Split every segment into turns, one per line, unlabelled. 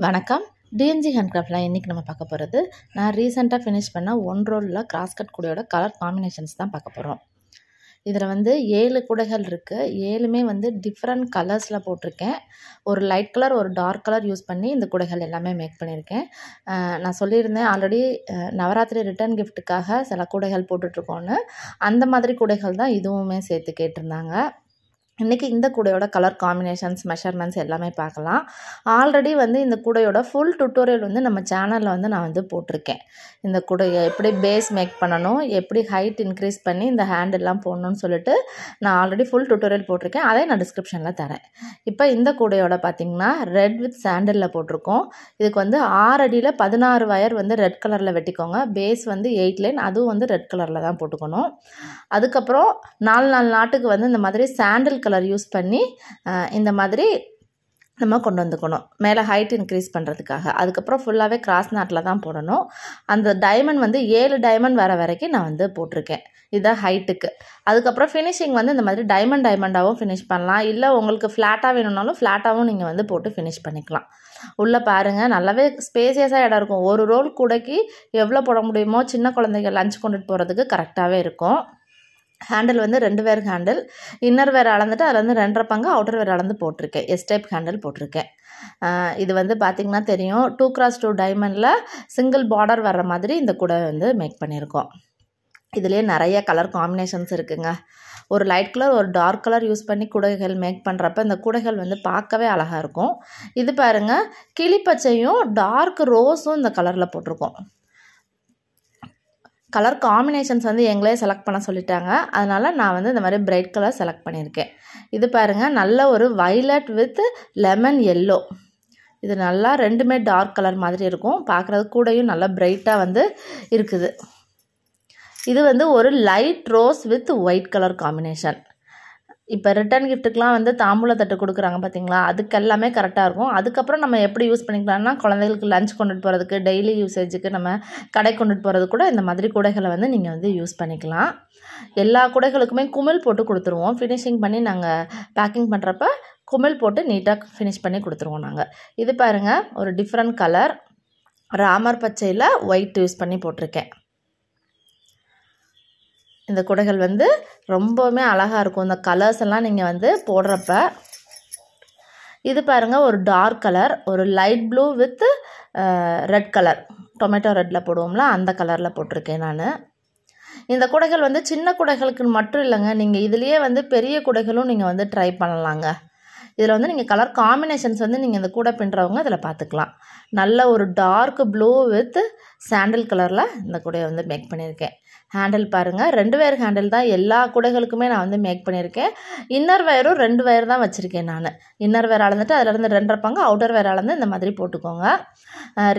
வணக்கம். டிஎன்ஜி ஹேண்ட்கிராஃப்ட்ல இன்னைக்கு நம்ம பார்க்க போகிறது, நான் ரீசெண்டாக ஃபினிஷ் பண்ண ஒன் ரோலில் கிராஸ் கட் கூடையோட கலர் காம்பினேஷன்ஸ் தான் பார்க்க போகிறோம். இதில் வந்து 7 கூடைகள் இருக்குது. 7மே வந்து டிஃப்ரெண்ட் கலர்ஸில் போட்டிருக்கேன். ஒரு லைட் கலர், ஒரு டார்க் கலர் யூஸ் பண்ணி இந்த கூடைகள் எல்லாமே மேக் பண்ணியிருக்கேன். நான் சொல்லியிருந்தேன் ஆல்ரெடி நவராத்திரி ரிட்டர்ன் கிஃப்ட்டுக்காக சில கூடைகள் போட்டுட்ருக்கோன்னு. அந்த மாதிரி கூடைகள் தான் இதுவுமே சேர்த்து கேட்டிருந்தாங்க. இன்றைக்கி இந்த கூடையோட கலர் காம்பினேஷன்ஸ், மெஷர்மெண்ட்ஸ் எல்லாமே பார்க்கலாம். ஆல்ரெடி வந்து இந்த கூடையோட ஃபுல் டுட்டோரியல் வந்து நம்ம சேனலில் வந்து நான் வந்து போட்டிருக்கேன். இந்த கூடையை எப்படி பேஸ் மேக் பண்ணணும், எப்படி ஹைட் இன்க்ரீஸ் பண்ணி இந்த ஹேண்டெல்லாம் போடணும்னு சொல்லிட்டு நான் ஆல்ரெடி ஃபுல் டுட்டோரியல் போட்டிருக்கேன். அதை நான் டிஸ்கிரிப்ஷனில் தரேன். இப்போ இந்த கூடையோட பார்த்திங்கன்னா ரெட் வித் சாண்டிலில் போட்டிருக்கோம். இதுக்கு வந்து 6 அடியில் 16 வயர் வந்து ரெட் கலரில் வெட்டிக்கோங்க. பேஸ் வந்து 8 லைன், அதுவும் வந்து ரெட் கலரில் தான் போட்டுக்கணும். அதுக்கப்புறம் 4 நாட்டுக்கு வந்து இந்த மாதிரி சாண்டில் கலர் யூஸ் பண்ணி இந்த மாதிரி நம்ம கொண்டு வந்துக்கணும், மேலே ஹைட் இன்க்ரீஸ் பண்ணுறதுக்காக. அதுக்கப்புறம் ஃபுல்லாகவே கிராஸ் நாட்டில் தான் போடணும். அந்த டைமண்ட் வந்து 7 டைமண்ட் வர வரைக்கும் நான் வந்து போட்டிருக்கேன். இதுதான் ஹைட்டுக்கு. அதுக்கப்புறம் ஃபினிஷிங் வந்து இந்த மாதிரி டைமண்டாகவும் ஃபினிஷ் பண்ணலாம். இல்லை உங்களுக்கு ஃப்ளாட்டாக வேணும்னாலும் ஃப்ளாட்டாகவும் நீங்கள் வந்து போட்டு ஃபினிஷ் பண்ணிக்கலாம். உள்ளே பாருங்கள், நல்லாவே ஸ்பேசியஸாக இடம் இருக்கும். ஒரு ரோல் கூடைக்கு எவ்வளோ போட முடியுமோ சின்ன குழந்தைங்க லஞ்ச் கொண்டுட்டு போகிறதுக்கு கரெக்டாகவே இருக்கும். ஹேண்டில் வந்து 2 வேர் ஹேண்டில், இன்னர் வேர் அளந்துட்டு அதில் வந்து 2.5 பங்கு அவுட்டர் வேர் அளந்து போட்டிருக்கேன். எஸ் டைப் ஹேண்டில் போட்டிருக்கேன். இது வந்து பார்த்திங்கன்னா தெரியும், 2x2 டைமண்டில் சிங்கிள் பார்டர் வர்ற மாதிரி இந்த கூடை வந்து மேக் பண்ணியிருக்கோம். இதுலேயே நிறைய கலர் காம்பினேஷன்ஸ் இருக்குங்க. ஒரு லைட் கலர், ஒரு டார்க் கலர் யூஸ் பண்ணி கூடைகள் மேக் பண்ணுறப்ப இந்த கூடைகள் வந்து பார்க்கவே அழகாக இருக்கும். இது பாருங்கள், கிளிப்பச்சையும் டார்க் ரோஸும் இந்த கலரில் போட்டிருக்கோம். கலர் காம்பினேஷன்ஸ் வந்து எங்களே செலக்ட் பண்ண சொல்லிட்டாங்க. அதனால் நான் வந்து இந்த மாதிரி பிரைட் கலர் செலக்ட் பண்ணியிருக்கேன். இது பாருங்கள், நல்ல ஒரு வைலட் வித் லெமன் எல்லோ. இது நல்லா ரெண்டுமே டார்க் கலர் மாதிரி இருக்கும். பார்க்குறது கூடையும் நல்லா பிரைட்டாக வந்து இருக்குது. இது வந்து ஒரு light rose with white colour combination. இப்போ ரிட்டன் கிஃப்ட்டுக்கெலாம் வந்து தாம்பூல தட்டு கொடுக்குறாங்க பார்த்தீங்களா, அதுக்கு எல்லாமே கரெக்டாக இருக்கும். அதுக்கப்புறம் நம்ம எப்படி யூஸ் பண்ணிக்கலாம்னா, குழந்தைகளுக்கு லஞ்ச் கொண்டுட்டு போகிறதுக்கு, டெய்லி யூசேஜுக்கு, நம்ம கடை கொண்டுட்டு போகிறது கூட இந்த மாதிரி கூடைகளை வந்து நீங்கள் வந்து யூஸ் பண்ணிக்கலாம். எல்லா கூடைகளுக்குமே குமிழ் போட்டு கொடுத்துருவோம். ஃபினிஷிங் பண்ணி நாங்கள் பேக்கிங் பண்ணுறப்ப குமிழ் போட்டு நீட்டாக ஃபினிஷ் பண்ணி கொடுத்துருவோம் நாங்கள். இது பாருங்கள், ஒரு டிஃப்ரெண்ட் கலர் ராமர் பச்சையில் ஒயிட் யூஸ் பண்ணி போட்டிருக்கேன். இந்த கூடைகள் வந்து ரொம்பவுமே அழகாக இருக்கும், இந்த கலர்ஸ் எல்லாம் நீங்கள் வந்து போடுறப்ப. இது பாருங்கள், ஒரு டார்க் கலர், ஒரு light blue with red colour, tomato ரெட்டில் போடுவோம்ல அந்த கலரில் போட்டிருக்கேன் நான். இந்த கூடைகள் வந்து சின்ன கூடைகளுக்கு மட்டும் இல்லைங்க, நீங்கள் இதுலேயே வந்து பெரிய கூடைகளும் நீங்கள் வந்து ட்ரை பண்ணலாங்க. இதில் வந்து நீங்கள் கலர் காம்பினேஷன்ஸ் வந்து நீங்கள் இந்த கூடை பின்னுறவங்க இதில் பார்த்துக்கலாம். நல்ல ஒரு டார்க் ப்ளூ வித் சாண்டில் கலரில் இந்த கூடையை வந்து மேக் பண்ணியிருக்கேன். ஹேண்டில் பாருங்கள், 2 வேர் ஹேண்டில் தான் எல்லா கூடைகளுக்குமே நான் வந்து மேக் பண்ணியிருக்கேன். இன்னர் வேரும் 2 வேர் தான் வச்சுருக்கேன் நான். இன்னர் வேர் அளந்துட்டு அதிலேருந்து 2.5 பங்கு அவுட்டர் வேர் அளந்து இந்த மாதிரி போட்டுக்கோங்க.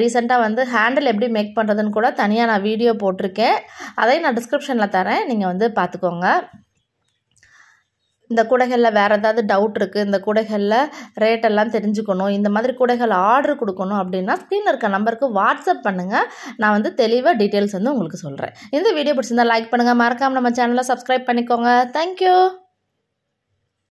ரீசெண்டாக வந்து ஹேண்டில் எப்படி மேக் பண்ணுறதுன்னு கூட தனியாக நான் வீடியோ போட்டிருக்கேன். அதையும் நான் டிஸ்கிரிப்ஷனில் தரேன், நீங்கள் வந்து பார்த்துக்கோங்க. இந்த கூடைகளில் வேறு ஏதாவது டவுட் இருக்குது, இந்த கூடைகளில் ரேட்டெல்லாம் தெரிஞ்சுக்கணும், இந்த மாதிரி கூடைகள் ஆர்டர் கொடுக்கணும் அப்படின்னா ஸ்க்ரீனில் இருக்க நம்பருக்கு வாட்ஸ்அப் பண்ணுங்கள். நான் வந்து தெளிவாக டீட்டெயில்ஸ் வந்து உங்களுக்கு சொல்கிறேன். இந்த வீடியோ பிடிச்சிருந்தா லைக் பண்ணுங்கள், மறக்காமல் நம்ம சேனலை சப்ஸ்கிரைப் பண்ணிக்கோங்க. தேங்க்யூ.